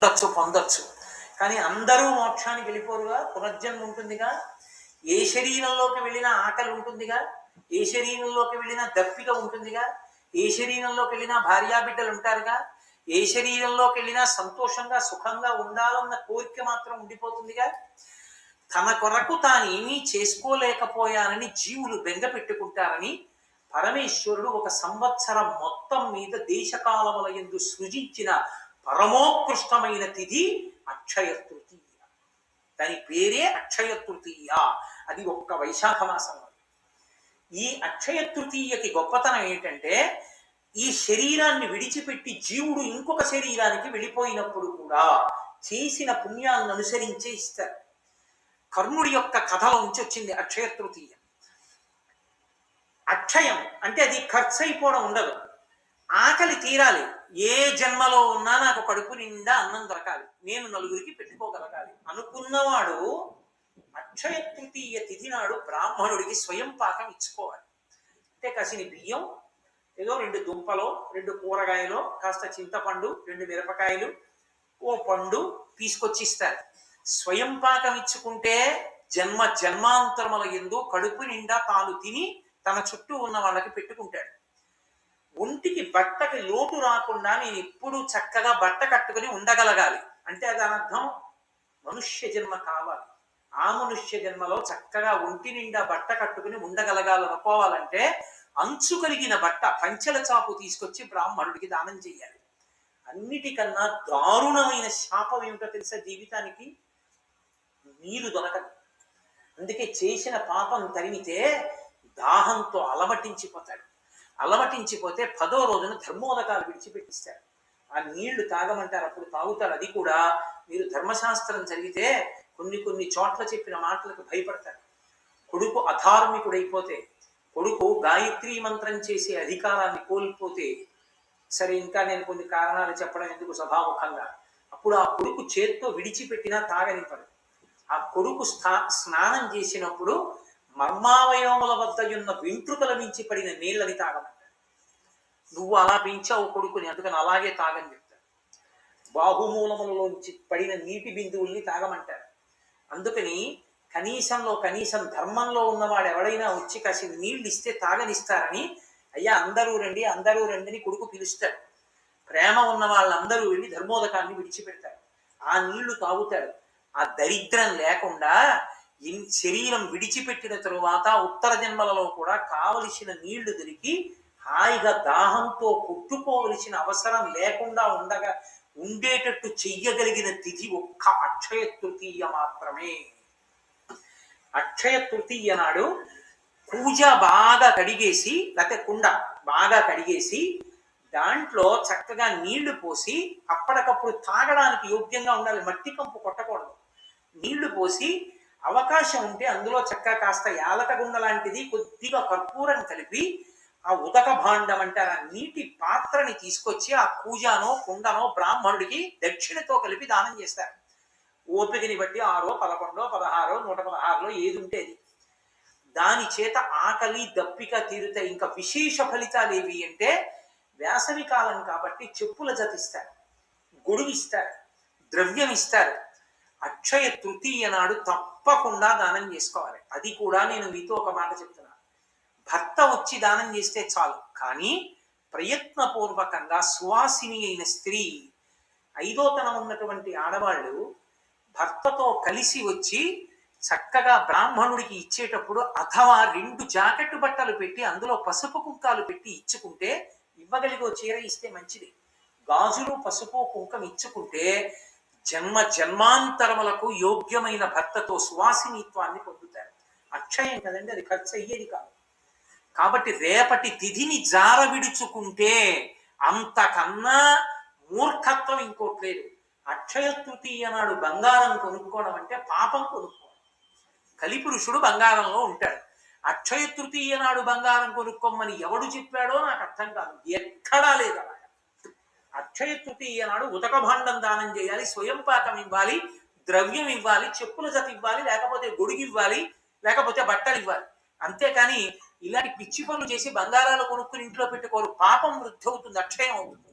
పొందొచ్చు. కానీ అందరూ మోక్షానికి వెళ్ళిపోరుగా, పునర్జన్మ ఉంటుందిగా. ఏ శరీరంలోకి వెళ్ళినా ఆకలి ఉంటుందిగా, ఏ శరీరంలోకి వెళ్ళినా దప్పిక ఉంటుందిగా, ఏ శరీరంలోకి వెళ్ళినా భార్యాబిడ్డలు ఉంటారుగా, ఏ శరీరంలోకి వెళ్ళినా సంతోషంగా సుఖంగా ఉండాలన్న కోరిక మాత్రం ఉండిపోతుందిగా. తన కొరకు తానేమీ చేసుకోలేకపోయానని జీవులు బెంగ పెట్టుకుంటారని పరమేశ్వరుడు ఒక సంవత్సరం మొత్తం మీద దేశకాలముల యందు సృజించిన పరమోత్కృష్టమైన తిథి అక్షయ తృతీయ. దాని పేరే అక్షయ తృతీయ. అది ఒక్క వైశాఖ మాసంలో. ఈ అక్షయ తృతీయకి గొప్పతనం ఏంటంటే, ఈ శరీరాన్ని విడిచిపెట్టి జీవుడు ఇంకొక శరీరానికి వెళ్ళిపోయినప్పుడు కూడా చేసిన పుణ్యాలను అనుసరించే ఇస్తారు. కర్ణుడి యొక్క కథలో నుంచి వచ్చింది అక్షయ తృతీయ. అక్షయం అంటే అది ఖర్చు అయిపోవడం ఉండదు, ఆకలి తీరాలి. ఏ జన్మలో ఉన్నా నాకు కడుపు నిండా అన్నం దొరకాలి, నేను నలుగురికి పెట్టుకోగలగాలి అనుకున్నవాడు అక్షయ తృతీయ తిథి నాడు బ్రాహ్మణుడికి స్వయం పాకం ఇచ్చుకోవాలి. అంటే కసిని బియ్యం, ఏదో 2 దుంపలో 2 కూరగాయలో కాస్త చింతపండు, 2 మిరపకాయలు, ఓ పండు తీసుకొచ్చి ఇస్తారు. స్వయం పాకం ఇచ్చుకుంటే జన్మ జన్మాంతరముల యందు కడుపు నిండా తాను తిని తన చుట్టూ ఉన్న వాళ్ళకి పెట్టుకుంటాడు. ఒంటికి బట్టకి లోటు రాకుండా నేను ఎప్పుడూ చక్కగా బట్ట కట్టుకుని ఉండగలగాలి అంటే దాని అర్థం మనుష్య జన్మ కావాలి. ఆ మనుష్య జన్మలో చక్కగా ఒంటి నిండా బట్ట కట్టుకుని ఉండగలగాలనుకోవాలంటే అంచు కలిగిన బట్ట, పంచెల చాపు తీసుకొచ్చి బ్రాహ్మణుడికి దానం చెయ్యాలి. అన్నిటికన్నా దారుణమైన శాపం ఏమిటో తెలుసా జీవితానికి? నీరు దొరకదు. అందుకే చేసిన పాపం తరిమితే దాహంతో అలమటించిపోతాడు. అలమటించిపోతే 10వ రోజున ధర్మోదకాలు విడిచిపెట్టిస్తాడు. ఆ నీళ్లు తాగమంటారు, అప్పుడు తాగుతాడు. అది కూడా మీరు ధర్మశాస్త్రం జరిగితే కొన్ని చోట్ల చెప్పిన మాటలకు భయపడతాడు. కొడుకు అధార్మికుడైపోతే, కొడుకు గాయత్రీ మంత్రం చేసే అధికారాన్ని కోల్పోతే, సరే ఇంకా నేను కొన్ని కారణాలు చెప్పడం ఎందుకు సభాముఖంగా, అప్పుడు ఆ కొడుకు చేత్తో విడిచిపెట్టినా తాగనివ్వడు. ఆ కొడుకు స్నానం చేసినప్పుడు మర్మావయవముల వద్ద ఉన్న వెంట్రుకల మించి పడిన నీళ్ళని తాగమంటాడు. నువ్వు అలా పెంచావు కొడుకుని, అందుకని అలాగే తాగని చెప్తాడు. బాహుమూలములలోంచి పడిన నీటి బిందువుల్ని తాగమంటాడు. అందుకని కనీసం ధర్మంలో ఉన్నవాడు ఎవడైనా వచ్చి కాసి నీళ్ళు ఇస్తే తాగనిస్తారని, అయ్యా అందరూ రండి అని కొడుకు పిలుస్తాడు. ప్రేమ ఉన్న వాళ్ళందరూ వెళ్ళి ధర్మోదకాన్ని విడిచిపెడతారు. ఆ నీళ్లు తాగుతాడు. ఆ దరిద్రం లేకుండా శరీరం విడిచిపెట్టిన తరువాత ఉత్తర జన్మలలో కూడా కావలసిన నీళ్లు దొరికి హాయిగా దాహంతో కొట్టుకోవలసిన అవసరం లేకుండా ఉండేటట్టు చెయ్యగలిగిన తిథి ఒక్క అక్షయ తృతీయ మాత్రమే. అక్షయ తృతీయ నాడు పూజ బాగా కడిగేసి, లేకపోతే కుండ బాగా కడిగేసి దాంట్లో చక్కగా నీళ్లు పోసి, అప్పటికప్పుడు తాగడానికి యోగ్యంగా ఉండాలి, మట్టి కంపు కొట్టకూడదు. నీళ్లు పోసి అవకాశం ఉంటే అందులో చక్కగా కాస్త యాలకగుండ లాంటిది కొద్దిగా కర్పూరం కలిపి ఆ ఉదక భాండం అంటారు ఆ నీటి పాత్రని తీసుకొచ్చి ఆ పూజనో కుండనో బ్రాహ్మణుడికి దక్షిణతో కలిపి దానం చేస్తారు. ఓపికని బట్టి 6, 11, 16, 116లో ఏది ఉంటే అది. దాని చేత ఆకలి దప్పిక తీరుతాయి. ఇంకా విశేష ఫలితాలు ఏవి అంటే, వేసవి కాలం కాబట్టి చెప్పుల జతిస్తారు, గొడుగు ఇస్తారు, ద్రవ్యం ఇస్తారు. అక్షయ తృతీయ నాడు తప్పకుండా దానం చేసుకోవాలి. అది కూడా నేను మీతో ఒక మాట చెప్తున్నాను, భర్త వచ్చి దానం చేస్తే చాలు, కానీ ప్రయత్నపూర్వకంగా సువాసిని అయిన స్త్రీ, 5వ తనం ఉన్నటువంటి ఆడవాళ్ళు భర్తతో కలిసి వచ్చి చక్కగా బ్రాహ్మణుడికి ఇచ్చేటప్పుడు, అథవా 2 జాకెట్ బట్టలు పెట్టి అందులో పసుపు కుంకాలు పెట్టి ఇచ్చుకుంటే, ఇవ్వగలిగో చీర ఇస్తే మంచిది, గాజులు పసుపు కుంకం ఇచ్చుకుంటే జన్మాంతరములకు యోగ్యమైన భర్తతో సువాసినిత్వాన్ని పొందుతారు. అక్షయం కదండి, అది ఖర్చు అయ్యేది కాదు. కాబట్టి రేపటి తిథిని జార విడుచుకుంటే అంతకన్నా మూర్ఖత్వం ఇంకోటి లేదు. అక్షయ తృతీయ నాడు బంగారం కొనుక్కోవడం అంటే పాపం కొనుక్కోవడం. కలిపురుషుడు బంగారంలో ఉంటాడు. అక్షయ తృతీయ నాడు బంగారం కొనుక్కోమని ఎవడు చెప్పాడో నాకు అర్థం కాదు, ఎక్కడా లేదు. అక్షయ తృతీయ నాడు ఉదక భాండం దానం చేయాలి, స్వయం పాకం ఇవ్వాలి, ద్రవ్యం ఇవ్వాలి, చెప్పుల జత ఇవ్వాలి, లేకపోతే గొడుగు ఇవ్వాలి, లేకపోతే బట్టలు ఇవ్వాలి. అంతేకాని ఇలాంటి పిచ్చి పనులు చేసి బంగారాలు కొనుక్కుని ఇంట్లో పెట్టుకోరు. పాపం వృద్ధి అవుతుంది, అక్షయం అవుతుంది.